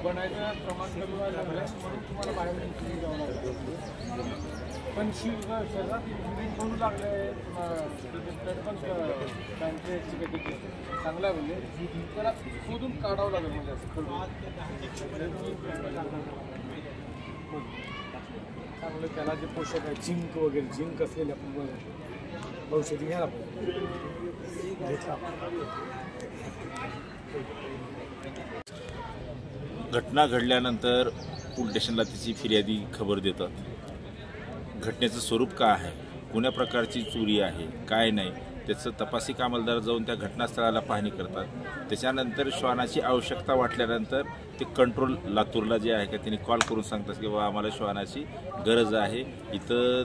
बनायचं प्रमाण कमी व्हायला लागलं म्हणून तुम्हाला बाहेर जावं लागलं. पण शरीरात म्हणू लागले पण चांगला आहे म्हणजे त्याला शोधून काढावं लागेल म्हणजे असं चांगलं त्याला जे पोषक आहे झिंक वगैरे झिंक असलेले आपण औषधी घ्यायला पाहिजे. घटना घडल्यानंतर पोलीस स्टेशनला तिची फिर्यादी खबर देतात. घटनेचं स्वरूप काय आहे, कोण्या प्रकारची चोरी आहे, काय नाही त्याचं तपासी कामलदार जाऊन त्या घटनास्थळाला पाहणी करतात. त्याच्यानंतर श्वानाची आवश्यकता वाटल्यानंतर ते कंट्रोल लातूरला जे आहे का त्यांनी कॉल करून सांगतात की बाबा आम्हाला श्वानाची गरज आहे. इथं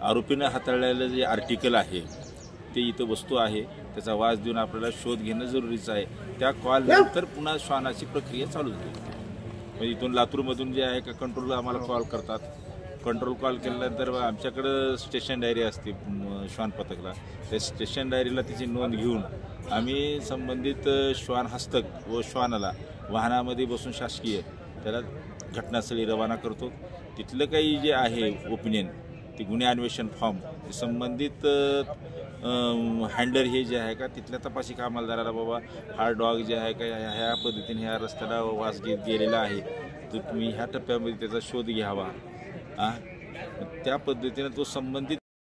आरोपीनं हाताळलेलं जे आर्टिकल आहे ते इथं वस्तू आहे त्याचा वास देऊन आपल्याला शोध घेणं जरुरीचं आहे. त्या कॉलनंतर पुन्हा श्वानाची प्रक्रिया चालू झाली. म्हणजे इथून लातूरमधून जे आहे का कंट्रोल आम्हाला कॉल करतात. कंट्रोल कॉल केल्यानंतर आमच्याकडं स्टेशन डायरी असते श्वान पथकला. त्या स्टेशन डायरीला तिची नोंद घेऊन आम्ही संबंधित श्वान हस्तक व श्वानाला वाहनामध्ये बसून शासकीय त्याला घटनास्थळी रवाना करतो. तिथलं काही जे आहे ओपिनियन ते गुन्हे अन्वेषण फॉर्म संबंधित हँडलर हे जे आहे का तिथल्या तपासी कामलदाराला बाबा हा डॉग जे आहे का ह्या पद्धतीने ह्या रस्त्याला वास घेत गेलेला आहे तर तुम्ही ह्या टप्प्यामध्ये त्याचा शोध घ्यावा. त्या पद्धतीने तो संबंधित